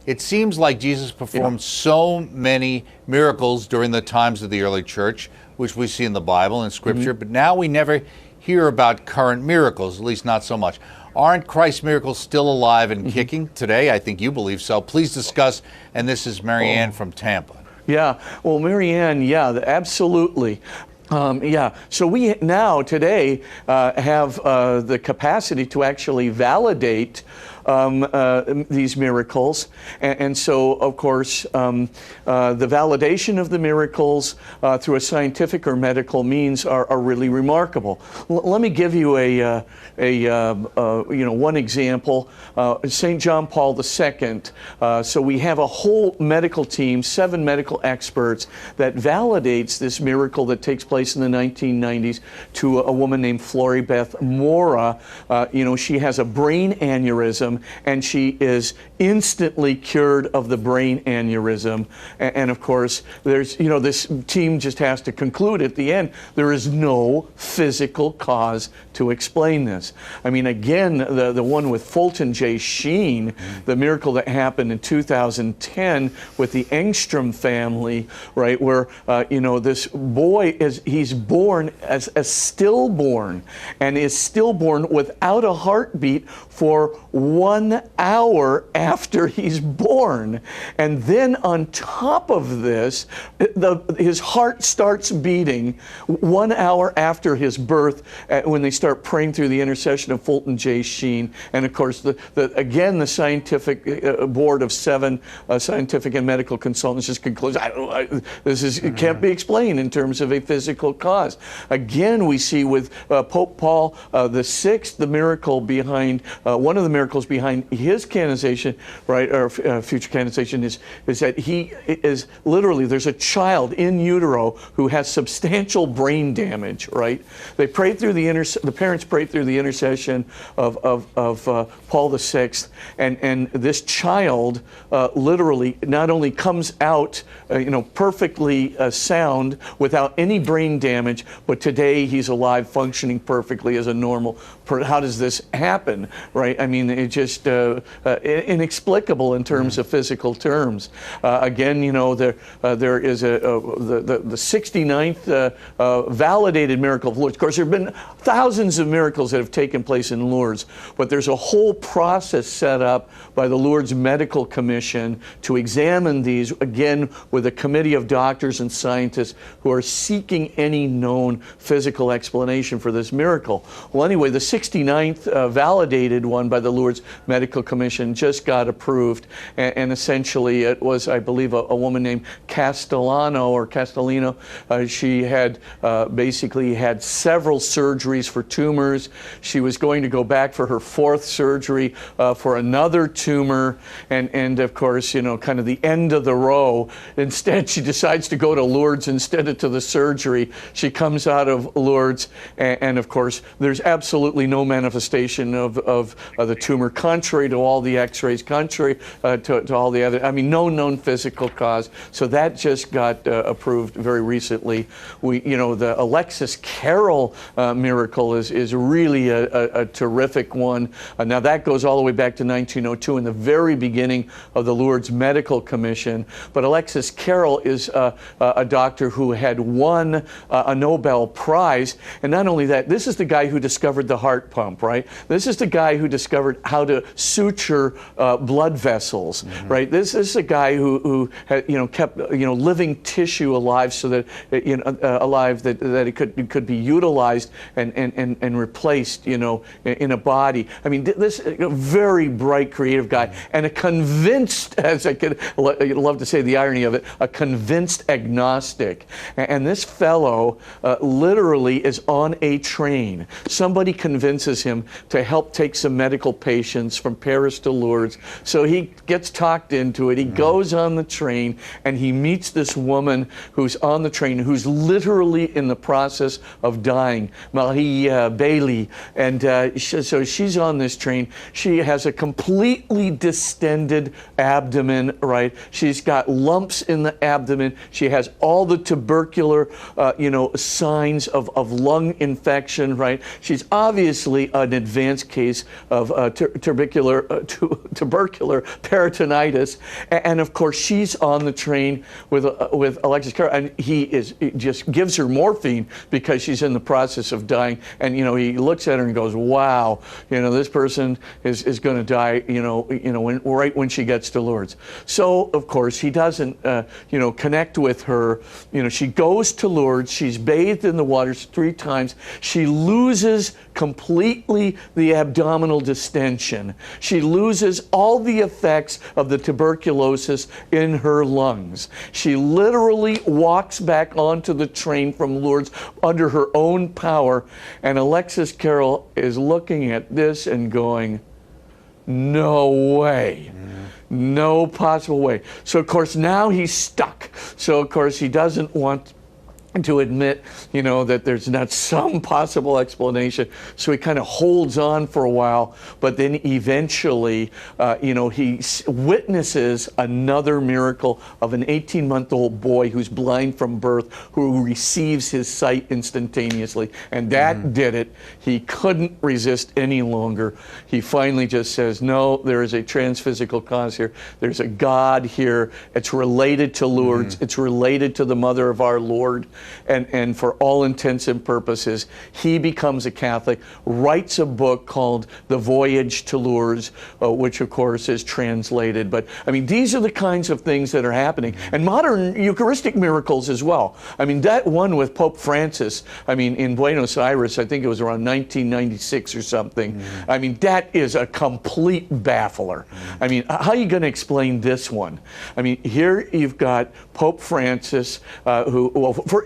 It seems like Jesus performed so many miracles during the times of the early church, which we see in the Bible and Scripture, but now we never hear about current miracles, at least not so much. Aren't Christ's miracles still alive and kicking today? I think you believe so. Please discuss, and this is Mary Ann from Tampa. Yeah, well, Mary Ann, yeah, absolutely. So we now today have the capacity to actually validate these miracles, and so of course the validation of the miracles through a scientific or medical means are really remarkable. Let me give you one example. St. John Paul II. So we have a whole medical team, 7 medical experts, that validates this miracle that takes place in the 1990s to a woman named Floribeth Mora. She has a brain aneurysm, and she is instantly cured of the brain aneurysm. And of course, there's, this team just has to conclude at the end, there is no physical cause to explain this. I mean, again, the one with Fulton J. Sheen, the miracle that happened in 2010 with the Engstrom family, right, where, this boy he's born as a stillborn, and is stillborn without a heartbeat for 1 hour after he's born. And then on top of this, his heart starts beating 1 hour after his birth when they start praying through the intercession of Fulton J. Sheen. And of course, again, the scientific board of 7 scientific and medical consultants just concludes, it can't be explained in terms of a physical cause. Again, we see with Pope Paul VI, the miracle behind, one of the miracles behind his canonization, right, or future canonization is that he is literally, there's a child in utero who has substantial brain damage, right? They prayed through the parents prayed through the intercession of Paul VI, and this child literally not only comes out, perfectly sound without any brain damage, but today he's alive, functioning perfectly as a normal. How does this happen, right? I mean, it's just inexplicable in terms of physical terms. Again, there is the 69th validated miracle of Lourdes. Of course, there have been thousands of miracles that have taken place in Lourdes, but there's a whole process set up by the Lourdes Medical Commission to examine these, again, with a committee of doctors and scientists who are seeking any known physical explanation for this miracle. Well, anyway, the 69th validated one by the Lourdes Medical Commission just got approved, and essentially it was, I believe, a woman named Castellino. She had basically had several surgeries for tumors. She was going to go back for her 4th surgery for another tumor, and of course, kind of the end of the row. Instead, she decides to go to Lourdes instead of to the surgery. She comes out of Lourdes, and of course, there's absolutely no manifestation of the tumor, contrary to all the x-rays, contrary to all the other, no known physical cause. So that just got approved very recently. The Alexis Carrel miracle is really a terrific one. Now that goes all the way back to 1902 in the very beginning of the Lourdes Medical Commission. But Alexis Carrel is a doctor who had won a Nobel Prize. And not only that, this is the guy who discovered the heart pump, right? This is the guy who discovered how to suture blood vessels, right? This is a guy who had, kept living tissue alive so that that it could be utilized and replaced, in a body. This very bright, creative guy, and a convinced, as I could love to say the irony of it, a convinced agnostic. And this fellow literally is on a train. Somebody convinces him to help take some medical patients from Paris to Lourdes. So he gets talked into it. He goes on the train, and he meets this woman who's on the train, who's literally in the process of dying, Marie Bailey. And so she's on this train. She has a completely distended abdomen, right? She's got lumps in the abdomen. She has all the tubercular, signs of lung infection, right? She's obviously an advanced case tubercular peritonitis, and of course she's on the train with Alexis Carrel, and he just gives her morphine because she's in the process of dying, and he looks at her and goes, "Wow, this person is going to die, right when she gets to Lourdes." So of course he doesn't, connect with her. She goes to Lourdes. She's bathed in the waters 3 times. She loses completely the abdominal distension. She loses all the effects of the tuberculosis in her lungs. She literally walks back onto the train from Lourdes under her own power, and Alexis Carrel is looking at this and going, "No way. No possible way." So of course now he's stuck. So of course he doesn't want to admit, that there's not some possible explanation. So he kind of holds on for a while, but then eventually, he witnesses another miracle of an 18-month-old boy who's blind from birth, who receives his sight instantaneously. And that did it. He couldn't resist any longer. He finally just says, "No, there is a transphysical cause here. There's a God here. It's related to Lourdes. It's related to the Mother of our Lord." And for all intents and purposes, he becomes a Catholic, writes a book called The Voyage to Lourdes, which of course is translated. But I mean, these are the kinds of things that are happening. And modern Eucharistic miracles as well. I mean, that one with Pope Francis, in Buenos Aires, I think it was around 1996 or something. I mean, that is a complete baffler. I mean, how are you going to explain this one? I mean, here you've got Pope Francis,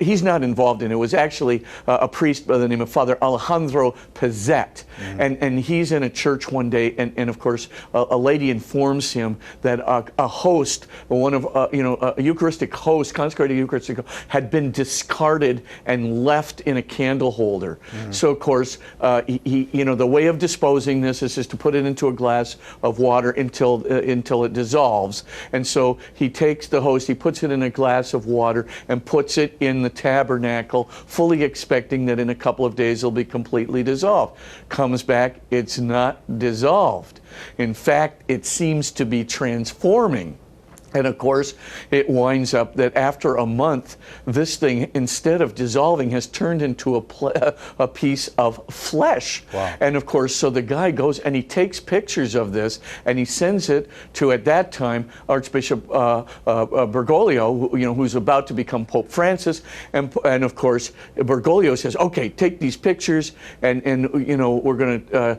he's not involved in it. It was actually a priest by the name of Father Alejandro Pizzet. And he's in a church one day, and of course, a lady informs him that a host, a Eucharistic host, consecrated Eucharistic host, had been discarded and left in a candle holder. So of course, the way of disposing this is just to put it into a glass of water until it dissolves. And so he takes the host, he puts it in a glass of water and puts it in the tabernacle, fully expecting that in a couple of days it'll be completely dissolved. Comes back, it's not dissolved. In fact, it seems to be transforming. And of course, it winds up that after a month, this thing, instead of dissolving, has turned into a piece of flesh. Wow. And of course, so the guy goes and he takes pictures of this and he sends it to, at that time, Archbishop Bergoglio, who's about to become Pope Francis. And of course, Bergoglio says, "Okay, take these pictures and we're going to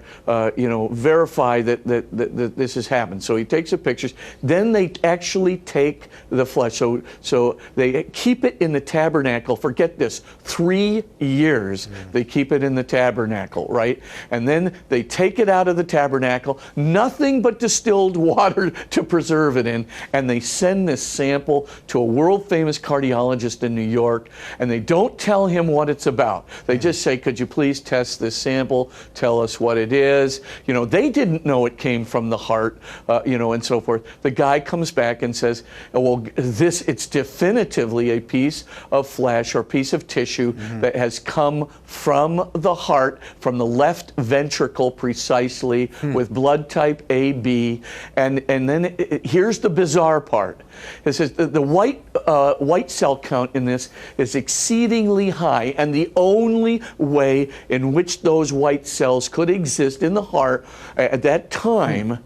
verify that this has happened." So he takes the pictures. Then they actually take the flesh. So they keep it in the tabernacle. Forget this, 3 years they keep it in the tabernacle, right? And then they take it out of the tabernacle, nothing but distilled water to preserve it in, and they send this sample to a world-famous cardiologist in New York, and they don't tell him what it's about. They just say, "Could you please test this sample, tell us what it is?" They didn't know it came from the heart, and so forth. The guy comes back and says, "Well, it's definitively a piece of flesh or piece of tissue that has come from the heart, from the left ventricle precisely, with blood type AB." And then here's the bizarre part. It says the white cell count in this is exceedingly high, and the only way in which those white cells could exist in the heart at that time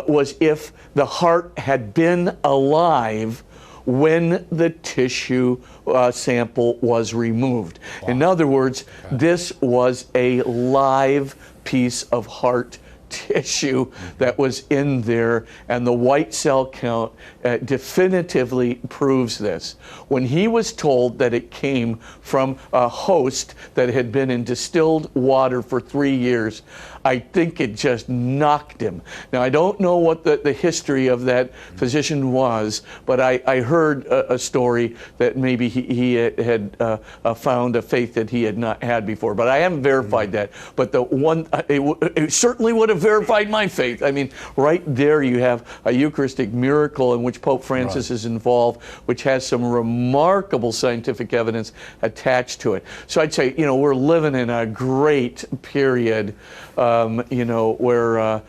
was if the heart had been alive when the tissue sample was removed. Wow. In other words, this was a live piece of heart tissue that was in there, and the white cell count definitively proves this. When he was told that it came from a host that had been in distilled water for 3 years, I think it just knocked him. Now, I don't know what the history of that physician was, but I heard a story that maybe he had found a faith that he had not had before, but I haven't verified that. But the one, it certainly would have verified my faith. I mean, right there you have a Eucharistic miracle in which Pope Francis is involved, which has some remarkable scientific evidence attached to it. So I'd say, we're living in a great period where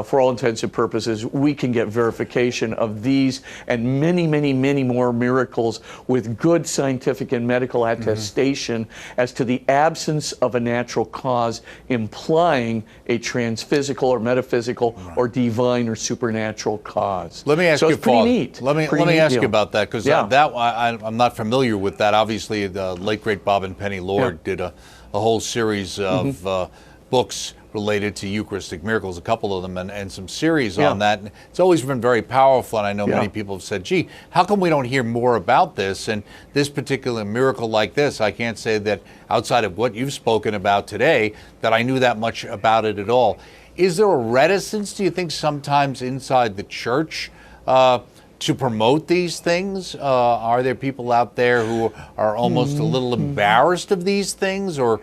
for all intents and purposes, we can get verification of these and many, many, many more miracles with good scientific and medical attestation as to the absence of a natural cause, implying a transphysical or metaphysical or divine or supernatural cause. Let me ask so you, it's pretty Father, neat. Let me ask you about that, because Yeah. I'm not familiar with that. Obviously, the late great Bob and Penny Lord did a whole series of books related to Eucharistic miracles, a couple of them, and some series on that. And it's always been very powerful, and I know many people have said, gee, how come we don't hear more about this? And this particular miracle like this, I can't say that outside of what you've spoken about today, that I knew that much about it at all. Is there a reticence, do you think, sometimes inside the church to promote these things? Are there people out there who are almost a little embarrassed of these things, or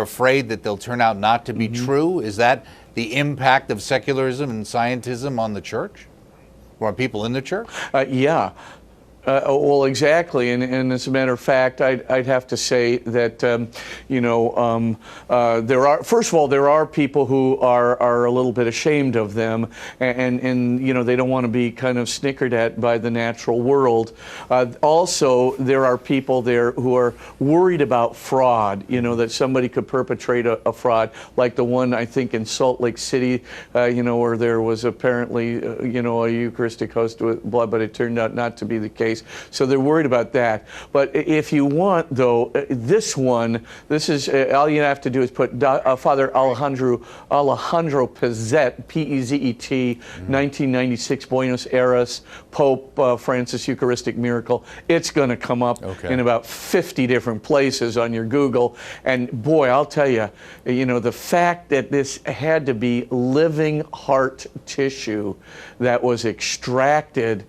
afraid that they'll turn out not to be true? Is that the impact of secularism and scientism on the church, or on people in the church? Yeah. Well, exactly, and as a matter of fact, I'd have to say that there are, first of all, there are people who are a little bit ashamed of them, and they don't want to be kind of snickered at by the natural world. Also, there are people there who are worried about fraud. That somebody could perpetrate a fraud, like the one I think in Salt Lake City, where there was apparently a Eucharistic host with blood, but it turned out not to be the case. So they're worried about that. But if you want, though, this is all you have to do is put Father Alejandro Pezet, P-E-Z-E-T, 1996, Buenos Aires, Pope Francis Eucharistic Miracle. It's going to come up in about 50 different places on your Google. And boy, I'll tell you, the fact that this had to be living heart tissue that was extracted,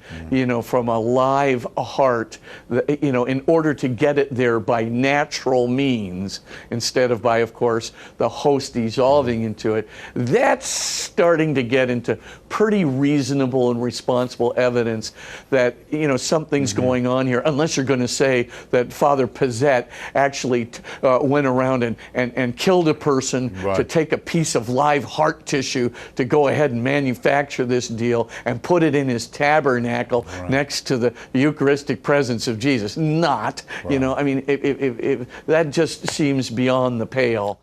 from a live heart, in order to get it there by natural means, instead of by, of course, the host dissolving into it, that's starting to get into pretty reasonable and responsible evidence that, something's going on here, unless you're going to say that Father Pezet actually went around and killed a person to take a piece of live heart tissue to go ahead and manufacture this deal and put it in his tabernacle next to the Eucharistic presence of Jesus. Not, if that just seems beyond the pale.